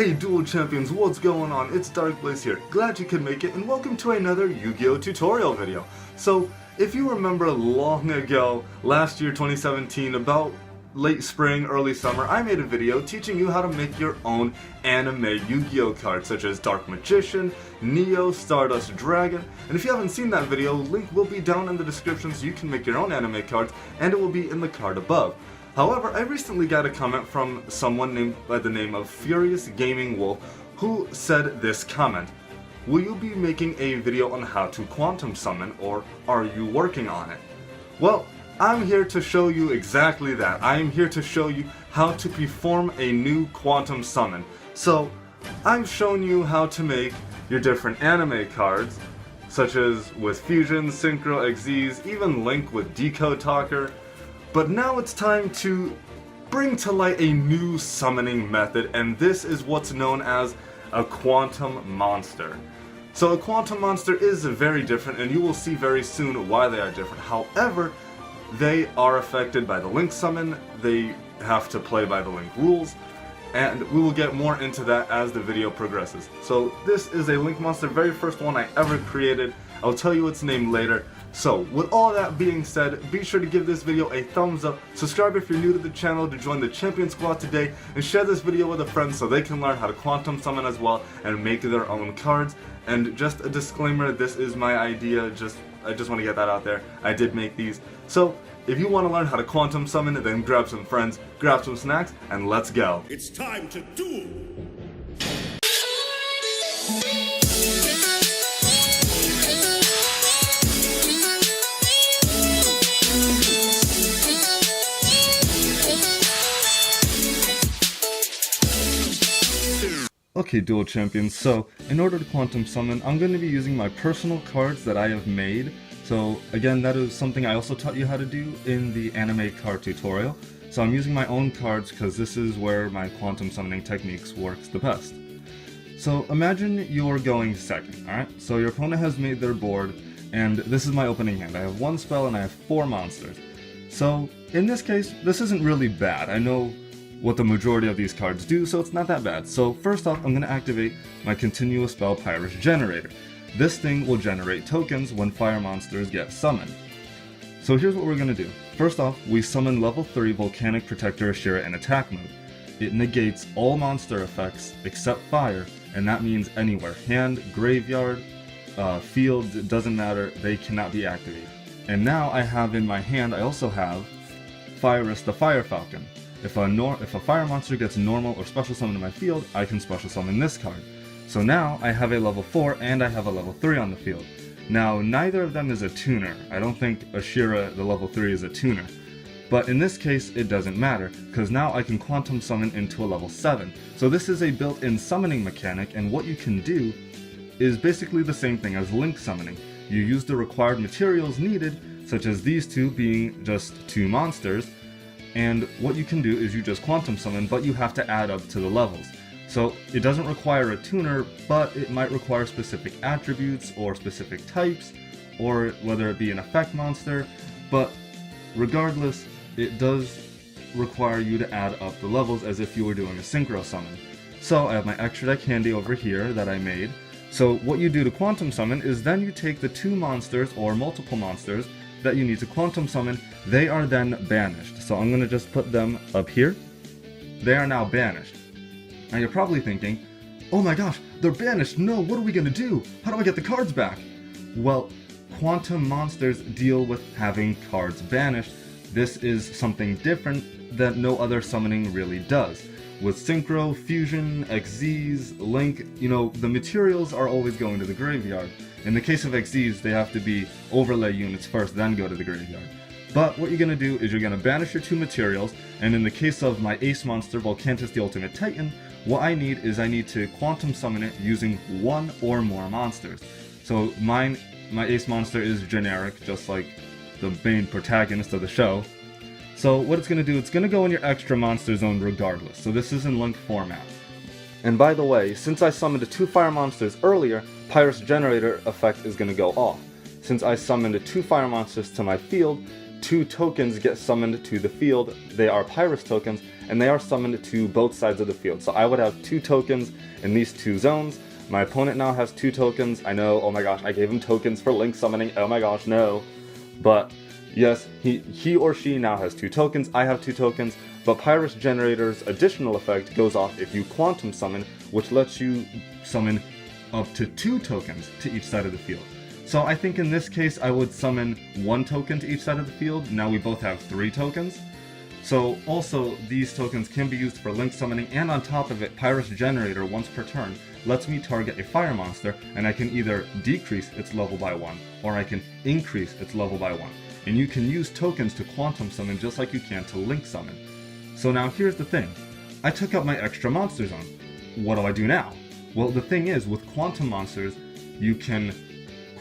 Hey Duel Champions, what's going on? It's DarkBlaze here. Glad you could make it, and welcome to another Yu-Gi-Oh tutorial video. So, if you remember long ago, last year 2017, about late spring, early summer, I made a video teaching you how to make your own anime Yu-Gi-Oh cards such as Dark Magician, Neo, Stardust Dragon, and if you haven't seen that video, link will be down in the description so you can make your own anime cards, and it will be in the card above. However, I recently got a comment from someone named by the name of Furious Gaming Wolf who said this comment: will you be making a video on how to quantum summon, or are you working on it? Well, I'm here to show you exactly that. I am here to show you how to perform a new quantum summon. So, I've shown you how to make your different anime cards, such as with Fusion, Synchro, Xyz, even Link with Decode Talker. But now it's time to bring to light a new summoning method, and this is what's known as a quantum monster. So a quantum monster is very different, and you will see very soon why they are different. However, they are affected by the Link summon, they have to play by the Link rules, and we will get more into that as the video progresses. So this is a Link monster, very first one I ever created. I'll tell you its name later. So, with all that being said, be sure to give this video a thumbs up, subscribe if you're new to the channel to join the Champion Squad today, and share this video with a friend so they can learn how to quantum summon as well and make their own cards. And just a disclaimer, this is my idea, I just want to get that out there. I did make these. So, if you want to learn how to quantum summon, then grab some friends, grab some snacks, and let's go. It's time to duel! Okay, Duel Champions, so in order to quantum summon, I'm going to be using my personal cards that I have made. So again, that is something I also taught you how to do in the anime card tutorial. So I'm using my own cards because this is where my quantum summoning techniques works the best. So imagine you're going second, alright? So your opponent has made their board, and this is my opening hand. I have one spell and I have 4 monsters. So in this case, this isn't really bad. I know what the majority of these cards do, so it's not that bad. So first off, I'm going to activate my continuous spell Pyrus Generator. This thing will generate tokens when fire monsters get summoned. So here's what we're going to do. First off, we summon level 3 Volcanic Protector Ashira in attack mode. It negates all monster effects except fire, and that means anywhere. Hand, graveyard, field, it doesn't matter, they cannot be activated. And now I have in my hand, I also have Fyrus the Fire Falcon. If a fire monster gets normal or special summon in my field, I can special summon this card. So now I have a level 4 and I have a level 3 on the field. Now neither of them is a tuner. I don't think Ashira the level 3 is a tuner. But in this case it doesn't matter, because now I can quantum summon into a level 7. So this is a built-in summoning mechanic, and what you can do is basically the same thing as Link summoning. You use the required materials needed, such as these two being just 2 monsters, and what you can do is you just quantum summon, but you have to add up to the levels. So it doesn't require a tuner, but it might require specific attributes or specific types, or whether it be an effect monster, but regardless, it does require you to add up the levels as if you were doing a synchro summon. So I have my extra deck handy over here that I made. So what you do to quantum summon is then you take the 2 monsters or multiple monsters that you need to quantum summon. They are then banished. So I'm going to just put them up here. They are now banished. Now you're probably thinking, oh my gosh, they're banished, no, what are we going to do? How do I get the cards back? Well, quantum monsters deal with having cards banished. This is something different that no other summoning really does. With Synchro, Fusion, Xyz, Link, the materials are always going to the graveyard. In the case of Xyz, they have to be overlay units first, then go to the graveyard. But what you're going to do is you're going to banish your 2 materials, and in the case of my ace monster, Volcantus the Ultimate Titan, what I need to quantum summon it using 1 or more monsters. So my ace monster is generic, just like the main protagonist of the show. So what it's going to do, it's going to go in your extra monster zone regardless. So this is in Link format. And by the way, since I summoned 2 fire monsters earlier, Pyrus Generator effect is going to go off. Since I summoned 2 fire monsters to my field, 2 tokens get summoned to the field. They are Pyrus tokens, and they are summoned to both sides of the field. So I would have 2 tokens in these 2 zones. My opponent now has 2 tokens. I know, oh my gosh, I gave him tokens for Link summoning. Oh my gosh, no. But yes, he or she now has 2 tokens. I have 2 tokens. But Pyrus Generator's additional effect goes off if you quantum summon, which lets you summon up to 2 tokens to each side of the field. So I think in this case I would summon 1 token to each side of the field. Now we both have 3 tokens. So also these tokens can be used for Link summoning, and on top of it, Pyrus Generator once per turn lets me target a fire monster, and I can either decrease its level by 1 or I can increase its level by 1. And you can use tokens to quantum summon just like you can to Link summon. So now here's the thing. I took up my extra monster zone. What do I do now? Well, the thing is, with quantum monsters, you can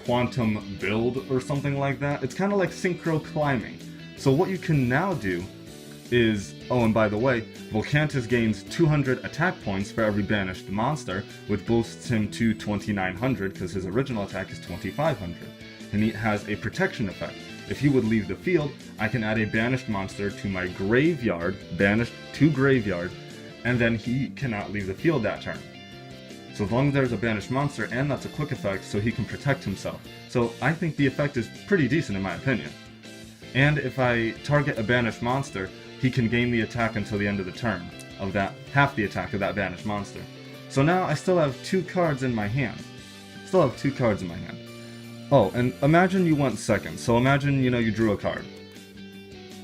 quantum build or something like that. It's kind of like Synchro Climbing. So what you can now do is, oh, and by the way, Volcantis gains 200 attack points for every banished monster, which boosts him to 2900 because his original attack is 2500. And he has a protection effect. If he would leave the field, I can add a banished monster to my graveyard, banished to graveyard, and then he cannot leave the field that turn. So as long as there's a banished monster, and that's a quick effect, so he can protect himself. So I think the effect is pretty decent in my opinion. And if I target a banished monster, he can gain the attack until the end of the turn, of that, half the attack of that banished monster. So now I still have 2 cards in my hand. Oh, and imagine you went second. So imagine, you drew a card.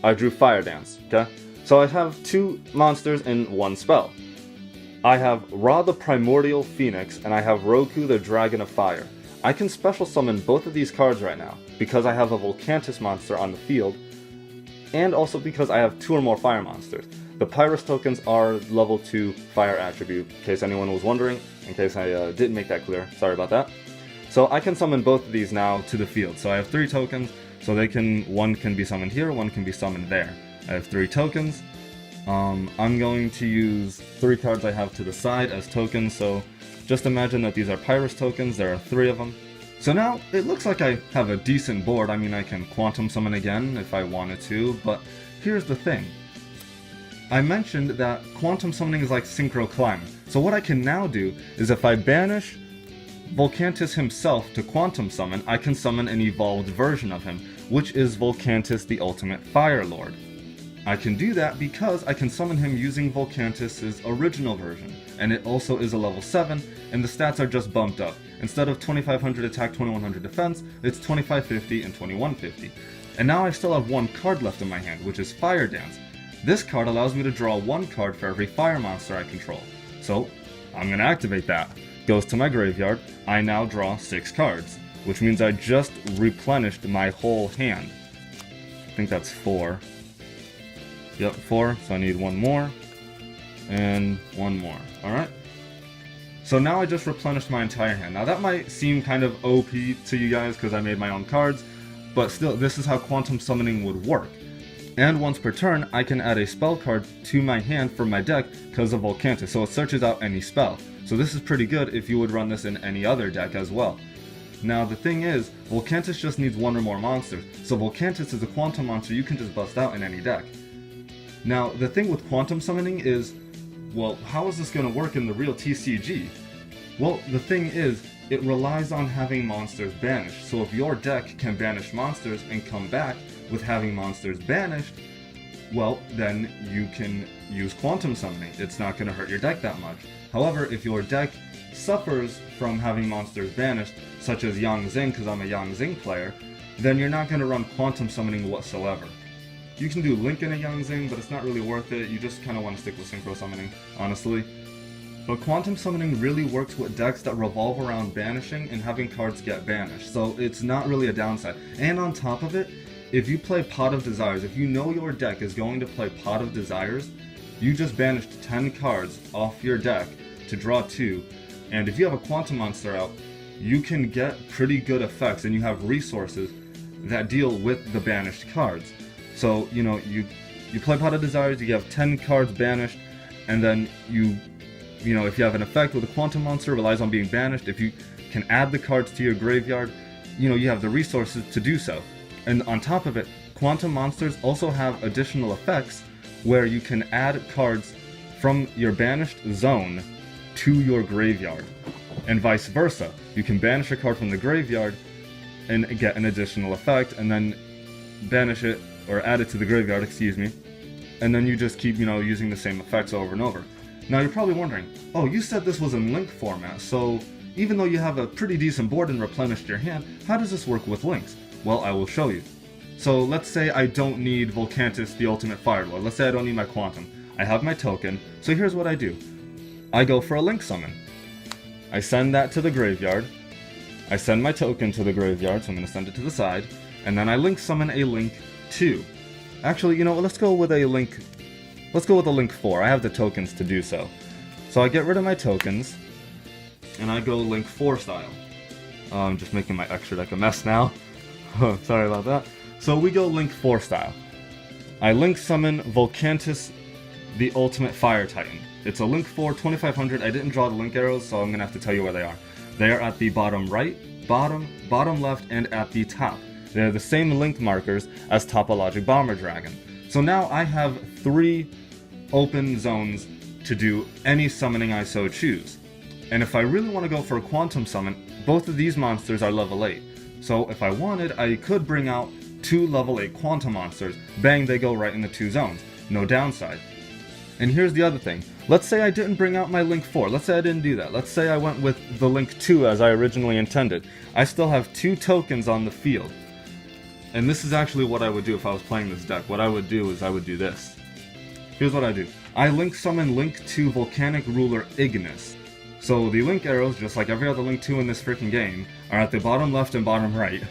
I drew Fire Dance, okay? So I have 2 monsters in 1 spell. I have Ra the Primordial Phoenix, and I have Roku the Dragon of Fire. I can special summon both of these cards right now, because I have a Volcantis monster on the field, and also because I have 2 or more fire monsters. The Pyrus tokens are level 2 fire attribute, in case anyone was wondering, in case I didn't make that clear, sorry about that. So I can summon both of these now to the field. So I have 3 tokens, so one can be summoned here, one can be summoned there. I have 3 tokens. I'm going to use 3 cards I have to the side as tokens, so just imagine that these are Pyrus tokens, there are 3 of them. So now, it looks like I have a decent board. I mean, I can quantum summon again if I wanted to, but here's the thing. I mentioned that quantum summoning is like Synchro Climbing. So what I can now do is if I banish Volcantis himself to quantum summon, I can summon an evolved version of him, which is Volcantis the Ultimate Fire Lord. I can do that because I can summon him using Volcantis' original version, and it also is a level 7, and the stats are just bumped up. Instead of 2500 attack, 2100 defense, it's 2550 and 2150. And now I still have 1 card left in my hand, which is Fire Dance. This card allows me to draw 1 card for every fire monster I control. So, I'm going to activate that. Goes to my graveyard, I now draw 6 cards, which means I just replenished my whole hand. I think that's 4. Yep, 4, so I need 1 more, and 1 more, alright? So now I just replenished my entire hand. Now that might seem kind of OP to you guys because I made my own cards, but still, this is how quantum summoning would work. And once per turn, I can add a spell card to my hand from my deck because of Volcantis, so it searches out any spell. So this is pretty good if you would run this in any other deck as well. Now the thing is, Volcantis just needs 1 or more monsters, so Volcantis is a quantum monster you can just bust out in any deck. Now the thing with quantum summoning is, well, how is this going to work in the real TCG? Well, the thing is, it relies on having monsters banished, so if your deck can banish monsters and come back with having monsters banished, well, then you can use quantum summoning. It's not going to hurt your deck that much. However, if your deck suffers from having monsters banished, such as Yang Zing, because I'm a Yang Zing player, then you're not going to run quantum summoning whatsoever. You can do Link in a Yang Zing, but it's not really worth it. You just kind of want to stick with Synchro Summoning, honestly. But quantum summoning really works with decks that revolve around banishing and having cards get banished, so it's not really a downside. And on top of it, if you play Pot of Desires, if you know your deck is going to play Pot of Desires, you just banished 10 cards off your deck to draw 2, and if you have a quantum monster out, you can get pretty good effects, and you have resources that deal with the banished cards. So, you play Pot of Desires, you have 10 cards banished, and then if you have an effect with a quantum monster, it relies on being banished. If you can add the cards to your graveyard, you have the resources to do so. And on top of it, quantum monsters also have additional effects where you can add cards from your Banished Zone to your graveyard, and vice versa. You can banish a card from the graveyard and get an additional effect, and then banish it, or add it to the graveyard, excuse me, and then you just keep, using the same effects over and over. Now you're probably wondering, oh, you said this was in Link format, so even though you have a pretty decent board and replenished your hand, how does this work with Links? Well, I will show you. So let's say I don't need Volcantis, the ultimate Fire Lord. Let's say I don't need my Quantum. I have my token, so here's what I do. I go for a Link summon. I send that to the graveyard. I send my token to the graveyard, so I'm going to send it to the side, and then I Link summon a Link 2. Actually, let's go with a Link. Let's go with a Link 4. I have the tokens to do so. So I get rid of my tokens, and I go Link 4 style. I'm just making my extra deck a mess now. Sorry about that. So we go Link 4 style. I Link summon Volcantis, the ultimate Fire Titan. It's a Link 4, 2500. I didn't draw the Link arrows, so I'm going to have to tell you where they are. They are at the bottom right, bottom left, and at the top. They're the same Link markers as Topologic Bomber Dragon. So now I have 3 open zones to do any summoning I so choose. And if I really want to go for a Quantum summon, both of these monsters are level 8. So if I wanted, I could bring out 2 level 8 Quantum monsters. Bang, they go right in the 2 zones. No downside. And here's the other thing. Let's say I didn't bring out my Link 4. Let's say I didn't do that. Let's say I went with the Link 2 as I originally intended. I still have 2 tokens on the field. And this is actually what I would do if I was playing this deck. What I would do is I would do this. Here's what I do. I Link summon Link 2 Volcanic Ruler Ignis. So the Link arrows, just like every other Link 2 in this freaking game, are at the bottom left and bottom right.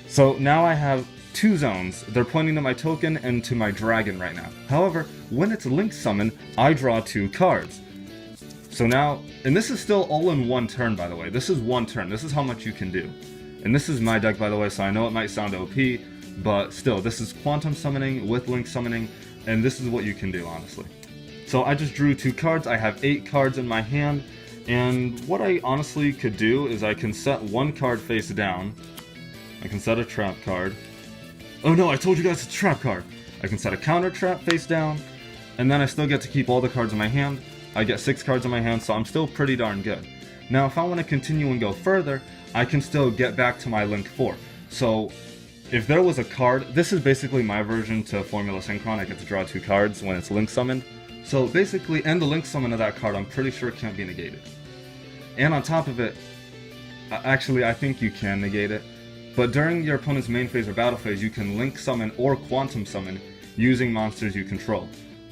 So now I have 2 zones. They're pointing to my token and to my dragon right now. However, when it's Link summon, I draw 2 cards. So now, and this is still all in 1 turn, by the way. This is 1 turn. This is how much you can do. And this is my deck, by the way, so I know it might sound OP, but still, this is Quantum summoning with Link summoning, and this is what you can do, honestly. So I just drew 2 cards. I have 8 cards in my hand, and what I honestly could do is I can set 1 card face down. I can set a trap card. Oh no, I told you guys it's a trap card! I can set a counter trap face down, and then I still get to keep all the cards in my hand. I get 6 cards in my hand, so I'm still pretty darn good. Now, if I want to continue and go further, I can still get back to my Link 4. So, if there was a card, this is basically my version to Formula Synchron. I get to draw 2 cards when it's Link summoned. So basically, and the Link summon of that card, I'm pretty sure it can't be negated. And on top of it, actually I think you can negate it, but during your opponent's main phase or battle phase, you can Link summon or Quantum summon using monsters you control.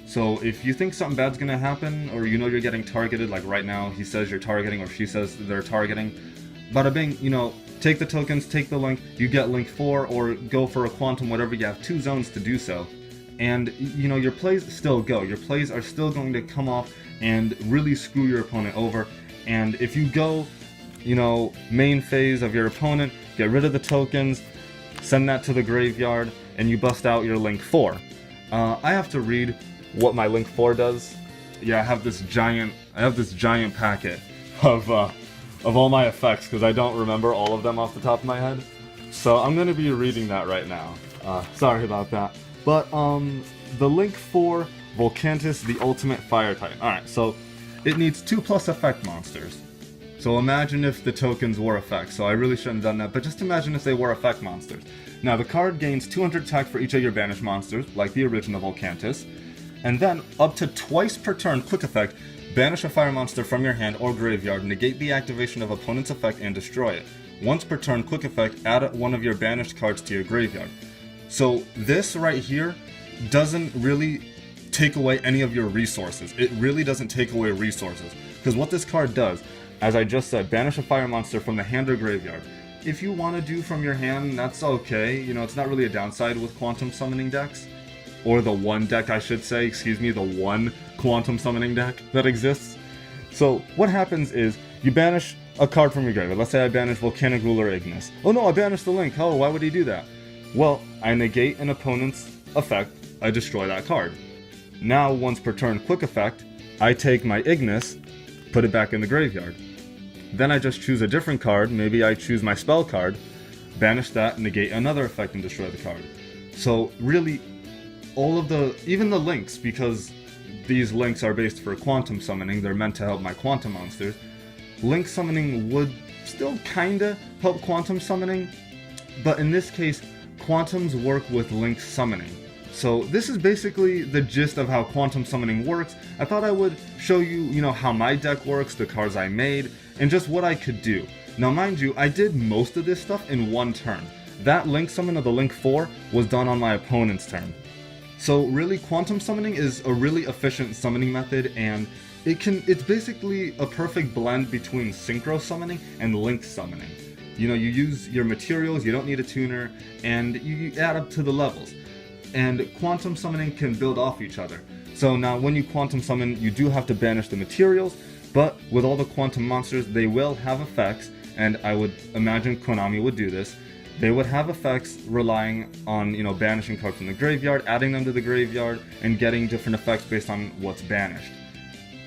So if you think something bad's gonna happen, or you're getting targeted, like right now he says you're targeting or she says they're targeting, bada bing, take the tokens, take the Link, you get Link 4, or go for a Quantum, whatever, you have 2 zones to do so. And, your plays still go. Your plays are still going to come off and really screw your opponent over. And if you go, main phase of your opponent, get rid of the tokens, send that to the graveyard, and you bust out your Link 4. I have to read what my Link 4 does. Yeah, I have this giant packet of all my effects, because I don't remember all of them off the top of my head. So I'm going to be reading that right now. Sorry about that. But, the Link 4 Volcantis, the ultimate Fire Titan. Alright, so it needs 2+ effect monsters. So imagine if the tokens were effects. So I really shouldn't have done that, but just imagine if they were effect monsters. Now, the card gains 200 attack for each of your banished monsters, like the original Volcantis. And then, up to twice per turn, quick effect, banish a fire monster from your hand or graveyard, negate the activation of opponent's effect, and destroy it. Once per turn, quick effect, add 1 of your banished cards to your graveyard. So this right here doesn't really take away any of your resources. It really doesn't take away resources. Because what this card does, as I just said, banish a fire monster from the hand or graveyard. If you want to do from your hand, that's okay. It's not really a downside with Quantum summoning decks. Or the one deck, I should say, the one Quantum summoning deck that exists. So what happens is, you banish a card from your graveyard. Let's say I banish Volcanic Ruler Ignis. Oh no, I banished the Link. Oh, why would he do that? Well, I negate an opponent's effect, I destroy that card. Now, once per turn quick effect, I take my Ignis, put it back in the graveyard. Then I just choose a different card, maybe I choose my spell card, banish that, negate another effect, and destroy the card. So really, all of even the links, because these links are based for quantum summoning, they're meant to help my quantum monsters. Link summoning would still kinda help quantum summoning, but in this case, quantums work with link summoning. So this is basically the gist of how quantum summoning works. I thought I would show you, how my deck works, the cards I made, and just what I could do. Now mind you, I did most of this stuff in one turn. That link summon of the Link 4 was done on my opponent's turn. So really, quantum summoning is a really efficient summoning method, and it's basically a perfect blend between synchro summoning and link summoning. You use your materials, you don't need a tuner, and you add up to the levels. And quantum summoning can build off each other. So now when you quantum summon, you do have to banish the materials, but with all the quantum monsters, they will have effects, and I would imagine Konami would do this. They would have effects relying on, banishing cards from the graveyard, adding them to the graveyard, and getting different effects based on what's banished,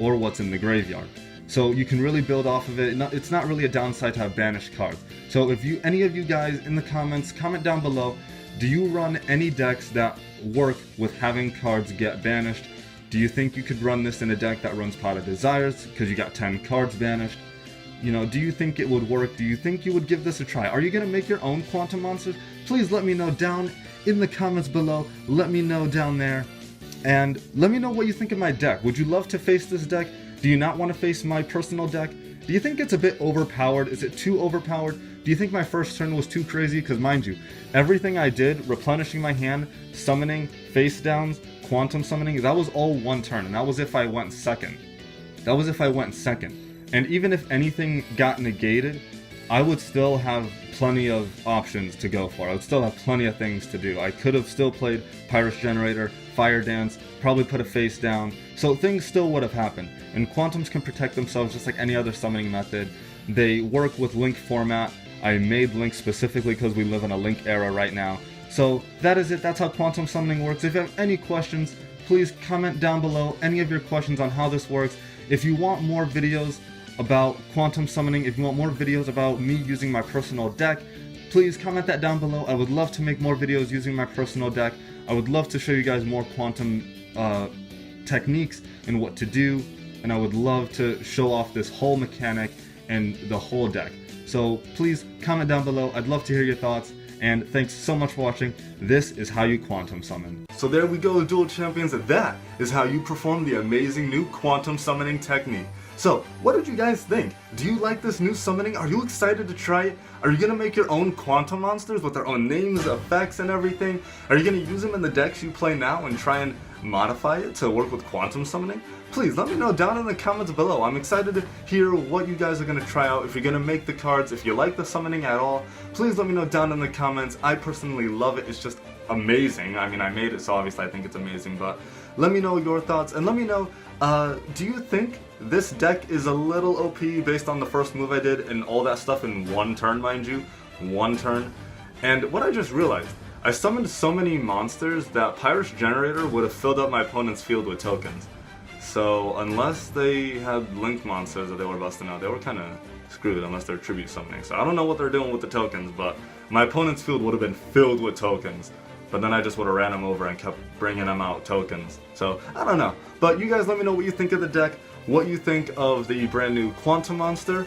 or what's in the graveyard. So you can really build off of it. It's not really a downside to have banished cards. So if any of you guys in the comments, comment down below, do you run any decks that work with having cards get banished? Do you think you could run this in a deck that runs Pot of Desires, because you got 10 cards banished? Do you think it would work? Do you think you would give this a try? Are you going to make your own quantum monsters? Please let me know down in the comments below. Let me know down there. And let me know what you think of my deck. Would you love to face this deck? Do you not want to face my personal deck? Do you think it's a bit overpowered? Is it too overpowered? Do you think my first turn was too crazy? Because mind you, everything I did, replenishing my hand, summoning, face downs, quantum summoning, that was all one turn, and that was if I went second. And even if anything got negated, I would still have plenty of options to go for. I would still have plenty of things to do. I could have still played Pyrus Generator, Fire Dance, probably put a face down, so things still would have happened. And quantums can protect themselves just like any other summoning method. They work with Link format. I made Link specifically because we live in a Link era right now. So that is it, that's how quantum summoning works. If you have any questions, please comment down below any of your questions on how this works. If you want more videos about quantum summoning, if you want more videos about me using my personal deck, please comment that down below. I would love to make more videos using my personal deck. I would love to show you guys more quantum techniques and what to do, and I would love to show off this whole mechanic and the whole deck. So please comment down below. I'd love to hear your thoughts, and thanks so much for watching. This is how you quantum summon. So there we go, Duel Champions. That is how you perform the amazing new quantum summoning technique. So, what did you guys think? Do you like this new summoning? Are you excited to try it? Are you gonna make your own quantum monsters with their own names, effects, and everything? Are you gonna use them in the decks you play now and try and modify it to work with quantum summoning? Please let me know down in the comments below. I'm excited to hear what you guys are gonna try out, if you're gonna make the cards, if you like the summoning at all. Please let me know down in the comments. I personally love it. It's just amazing. I mean, I made it, so obviously I think it's amazing, but let me know your thoughts, and let me know, do you think this deck is a little OP based on the first move I did and all that stuff in one turn, mind you? One turn. And what I just realized, I summoned so many monsters that Pyrus Generator would have filled up my opponent's field with tokens. So unless they had Link monsters that they were busting out, they were kind of screwed unless they're tribute summoning. So I don't know what they're doing with the tokens, but my opponent's field would have been filled with tokens. But then I just would have ran them over and kept bringing them out tokens. So, I don't know. But you guys let me know what you think of the deck, what you think of the brand new Quantum Monster,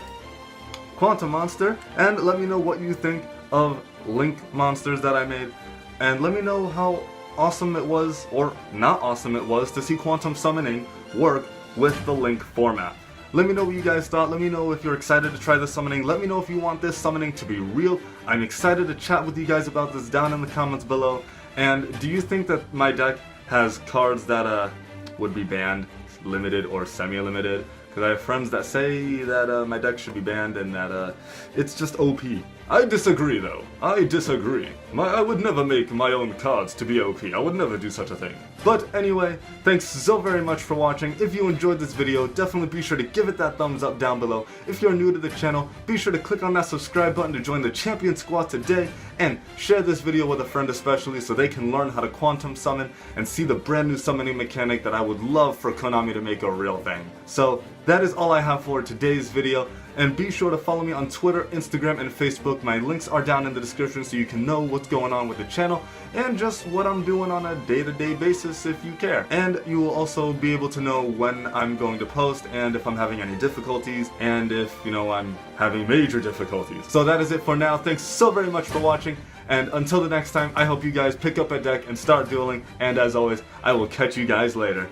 and let me know what you think of Link monsters that I made, and let me know how awesome it was, or not awesome it was, to see Quantum Summoning work with the Link format. Let me know what you guys thought. Let me know if you're excited to try this summoning. Let me know if you want this summoning to be real. I'm excited to chat with you guys about this down in the comments below. And do you think that my deck has cards that would be banned, limited, or semi-limited? Because I have friends that say that my deck should be banned and that it's just OP. I disagree though. I disagree. I would never make my own cards to be OP. I would never do such a thing. But anyway, thanks so very much for watching. If you enjoyed this video, definitely be sure to give it that thumbs up down below. If you're new to the channel, be sure to click on that subscribe button to join the Champion Squad today, and share this video with a friend especially so they can learn how to quantum summon and see the brand new summoning mechanic that I would love for Konami to make a real thing. So that is all I have for today's video, and be sure to follow me on Twitter, Instagram, and Facebook Facebook. My links are down in the description so you can know what's going on with the channel and just what I'm doing on a day-to-day basis if you care. And you will also be able to know when I'm going to post and if I'm having any difficulties and if, you know, I'm having major difficulties. So that is it for now. Thanks so very much for watching, and until the next time, I hope you guys pick up a deck and start dueling, and as always, I will catch you guys later.